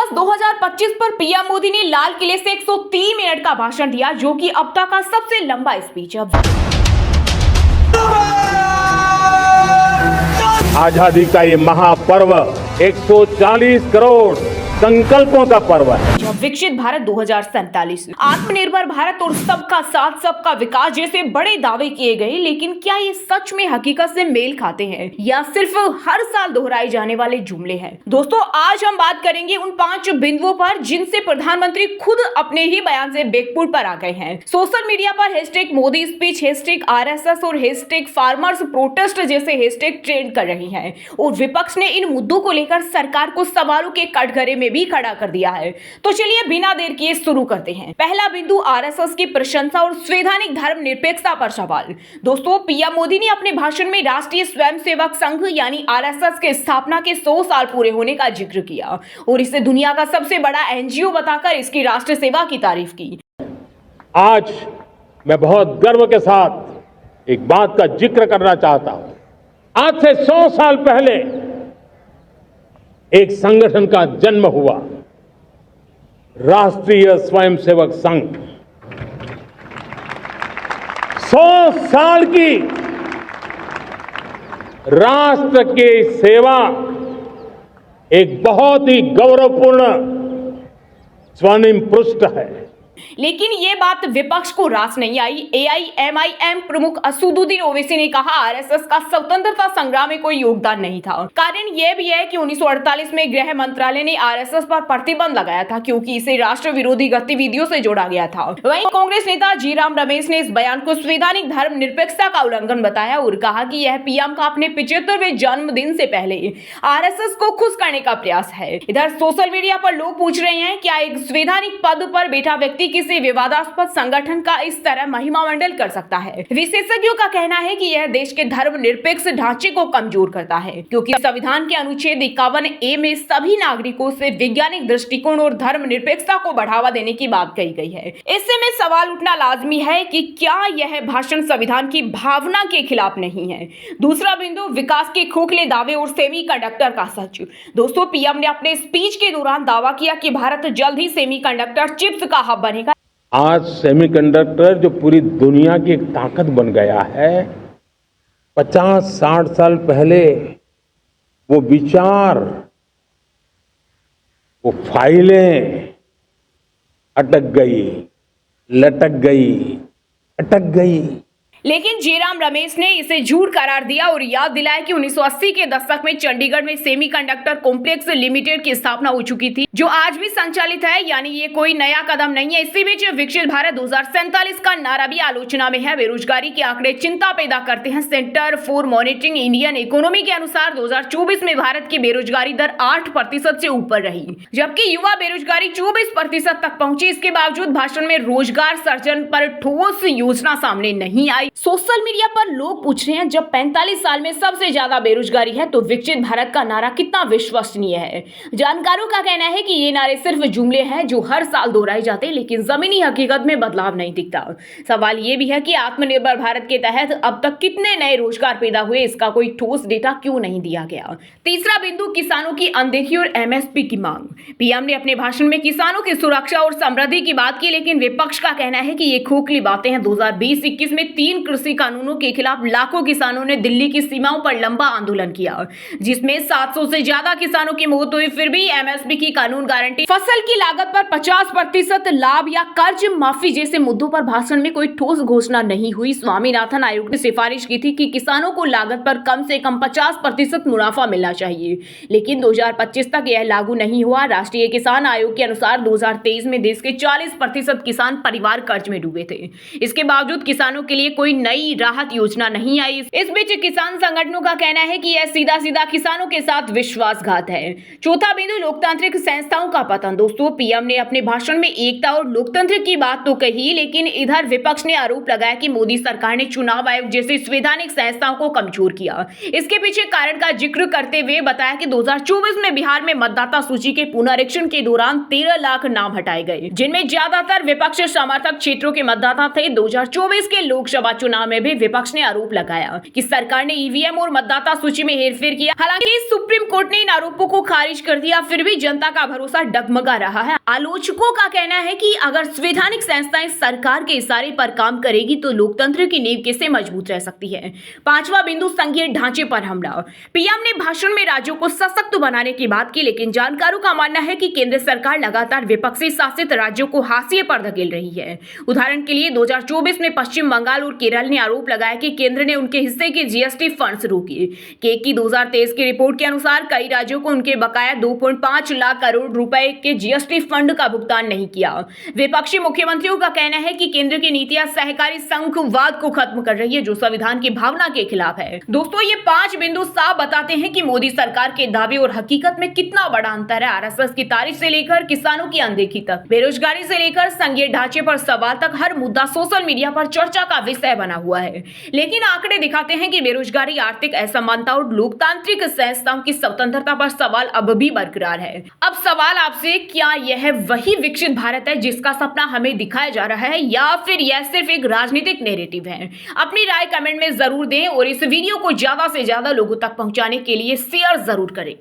दिवस 2025 पर पीएम मोदी ने लाल किले से 103 मिनट का भाषण दिया, जो कि अब तक का सबसे लंबा स्पीच है। आजादी का ये महापर्व 140 करोड़ संकल्पों का पर्व है। विकसित भारत 2047, आत्मनिर्भर भारत और सबका साथ सबका विकास जैसे बड़े दावे किए गए, लेकिन क्या ये सच में हकीकत से मेल खाते हैं या सिर्फ हर साल दोहराए जाने वाले जुमले हैं? दोस्तों, आज हम बात करेंगे उन 5 बिंदुओं पर जिनसे प्रधानमंत्री खुद अपने ही बयान से बेकपुर पर आ गए हैं। सोशल मीडिया पर #मोदी स्पीच, #RSS और #फार्मर्स प्रोटेस्ट जैसे हैशटैग ट्रेंड कर रही हैं और विपक्ष ने इन मुद्दों को लेकर सरकार को सवालों के कटघरे में भी खड़ा कर दिया है। तो चलिए बिना देर किए शुरू करते हैं। पहला बिंदु, आरएसएस की प्रशंसा और संवैधानिक धर्मनिरपेक्षता पर सवाल। दोस्तों, पीएम मोदी ने अपने भाषण में राष्ट्रीय स्वयंसेवक संघ यानी आरएसएस के स्थापना के 100 साल पूरे होने का जिक्र किया और इसे दुनिया का सबसे बड़ा एनजीओ बताकर इसकी राष्ट्र सेवा की तारीफ की। आज मैं बहुत गर्व के साथ एक बात का जिक्र करना चाहता हूं। आज से 100 साल पहले एक संगठन का जन्म हुआ, राष्ट्रीय स्वयंसेवक संघ। 100 साल की राष्ट्र की सेवा एक बहुत ही गौरवपूर्ण स्वर्णिम पृष्ठ है। लेकिन ये बात विपक्ष को रास नहीं आई। एआईएमआईएम प्रमुख असदुद्दीन ओवैसी ने कहा, आरएसएस का स्वतंत्रता संग्राम में कोई योगदान नहीं था। कारण यह भी है कि 1948 में गृह मंत्रालय ने आरएसएस पर प्रतिबंध लगाया था क्योंकि इसे राष्ट्र विरोधी गतिविधियों से जोड़ा गया था। वहीं कांग्रेस नेता जीराम रमेश ने इस बयान को संवैधानिक धर्मनिरपेक्षता का उल्लंघन बताया और कहा कि यह पीएम का अपने 75वें जन्मदिन से पहले आरएसएस को खुश करने का प्रयास है। इधर सोशल मीडिया पर लोग पूछ रहे हैं, क्या एक संवैधानिक पद पर बैठा व्यक्ति किसी विवादास्पद संगठन का इस तरह महिमा मंडल कर सकता है? विशेषज्ञों का कहना है कि यह देश के धर्मनिरपेक्ष ढांचे को कमजोर करता है, क्योंकि संविधान के अनुच्छेद 51A में सभी नागरिकों से वैज्ञानिक दृष्टिकोण और धर्मनिरपेक्षता को बढ़ावा देने की बात कही गई है। ऐसे में सवाल उठना लाजमी है कि क्या यह भाषण संविधान की भावना के खिलाफ नहीं है? दूसरा बिंदु, विकास के खोखले दावे और सेमीकंडक्टर का सच। दोस्तों, पीएम ने अपने स्पीच के दौरान दावा किया कि भारत जल्द ही सेमीकंडक्टर चिप्स का हब बनेगा। आज सेमीकंडक्टर जो पूरी दुनिया की एक ताकत बन गया है, 50-60 साल पहले वो विचार, वो फाइलें अटक गई, लटक गई, अटक गई। लेकिन जीराम रमेश ने इसे झूठ करार दिया और याद दिलाया कि 1980 के दशक में चंडीगढ़ में सेमीकंडक्टर कॉम्प्लेक्स लिमिटेड की स्थापना हो चुकी थी, जो आज भी संचालित है, यानी ये कोई नया कदम नहीं है। इसी बीच विकसित भारत 2047 का नारा भी आलोचना में है। बेरोजगारी के आंकड़े चिंता पैदा करते हैं। Centre for monitoring Indian economy के अनुसार 2024 में भारत की बेरोजगारी दर 8% से ऊपर रही, जबकि युवा बेरोजगारी 24% तक पहुंची। इसके बावजूद भाषण में रोजगार सृजन पर ठोस योजना सामने नहीं आई। सोशल मीडिया पर लोग पूछ रहे हैं, जब 45 साल में सबसे ज्यादा बेरोजगारी है तो विकसित भारत का नारा कितना विश्वसनीय है? जानकारों का कहना है कि ये नारे सिर्फ जुमले हैं जो हर साल दोहराए जाते हैं, लेकिन जमीनी हकीकत में बदलाव नहीं दिखता। सवाल ये भी है कि आत्मनिर्भर भारत के तहत अब तक कितने नए रोजगार पैदा हुए, इसका कोई ठोस डेटा क्यों नहीं दिया गया? तीसरा बिंदु, किसानों की अनदेखी और एमएसपी की मांग। पीएम ने अपने भाषण में किसानों की सुरक्षा और समृद्धि की बात की, लेकिन विपक्ष का कहना है कि ये खोखली बातें हैं। 2020-21 में 3 कृषि कानूनों के खिलाफ लाखों किसानों ने दिल्ली की सीमाओं पर लंबा आंदोलन किया, जिसमें 700 से ज्यादा किसानों की मौत हुई। फिर भी एमएसपी की कानून गारंटी, फसल की लागत पर 50% लाभ या कर्ज माफी जैसे मुद्दों पर भाषण में कोई ठोस घोषणा नहीं हुई। स्वामीनाथन आयोग ने सिफारिश की थी कि किसानों को लागत पर कम से कम 50% मुनाफा मिलना चाहिए, लेकिन 2025 तक यह लागू नहीं हुआ। राष्ट्रीय किसान आयोग के अनुसार 2023 में देश के 40% किसान परिवार कर्ज में डूबे थे। इसके बावजूद किसानों के लिए कोई नई राहत योजना नहीं आई। इस बीच किसान संगठनों का कहना है कि यह सीधा सीधा किसानों के साथ विश्वासघात है। चौथा बिंदु, लोकतांत्रिक संस्थाओं का पतन। दोस्तों, पीएम ने अपने भाषण में एकता और लोकतंत्र की बात तो कही, लेकिन इधर विपक्ष ने आरोप लगाया कि मोदी सरकार ने चुनाव आयोग जैसी संवैधानिक संस्थाओं को कमजोर किया। इसके पीछे कारण का जिक्र करते हुए बताया कि 2024 में बिहार में मतदाता सूची के पुनरीक्षण के दौरान 13 लाख नाम हटाए गए, जिनमें ज्यादातर विपक्ष समर्थक क्षेत्रों के मतदाता थे। 2024 के लोकसभा चुनाव में भी विपक्ष ने आरोप लगाया कि सरकार ने ईवीएम और मतदाता सूची में हेरफेर किया। हालांकि सुप्रीम कोर्ट ने इन आरोपों को खारिज कर दिया, फिर भी जनता का भरोसा डगमगा रहा है। आलोचकों का कहना है कि अगर संवैधानिक संस्थाएं सरकार के इशारे पर काम करेगी तो लोकतंत्र की नींव कैसे मजबूत रह सकती है। पांचवा बिंदु, संघीय ढांचे पर हमला। पीएम ने भाषण में राज्यों को सशक्त बनाने की बात की, लेकिन जानकारों का मानना है कि केंद्र सरकार लगातार विपक्षी शासित राज्यों को हाशिए पर धकेल रही है। उदाहरण के लिए 2024 में पश्चिम बंगाल और केरल ने आरोप लगाया कि केंद्र ने उनके हिस्से के जीएसटी फंड्स रोके। केक की 2023 की रिपोर्ट के अनुसार कई राज्यों को उनके बकाया 2.5 लाख करोड़ रुपए के जीएसटी फंड का भुगतान नहीं किया। विपक्षी मुख्यमंत्रियों का कहना है कि केंद्र की नीतियां सहकारी संघवाद को खत्म कर रही है, जो संविधान की भावना के खिलाफ है। दोस्तों, ये 5 बिंदु साफ बताते हैं कि मोदी सरकार के दावे और हकीकत में कितना बड़ा अंतर है। आरएसएस की तारीफ से लेकर किसानों की अनदेखी तक, बेरोजगारी से लेकर संघीय ढांचे पर सवाल तक, हर मुद्दा सोशल मीडिया पर चर्चा का विषय बना हुआ है। लेकिन आंकड़े दिखाते हैं कि बेरोजगारी, आर्थिक असमानता और लोकतांत्रिक संस्थाओं की स्वतंत्रता पर सवाल अब भी बरकरार है। अब सवाल आपसे, क्या यह वही विकसित भारत है जिसका सपना हमें दिखाया जा रहा है, या फिर यह सिर्फ एक राजनीतिक नैरेटिव है? अपनी राय कमेंट में जरूर दें और इस वीडियो को ज्यादा से ज्यादा लोगों तक पहुंचाने के लिए शेयर जरूर करें।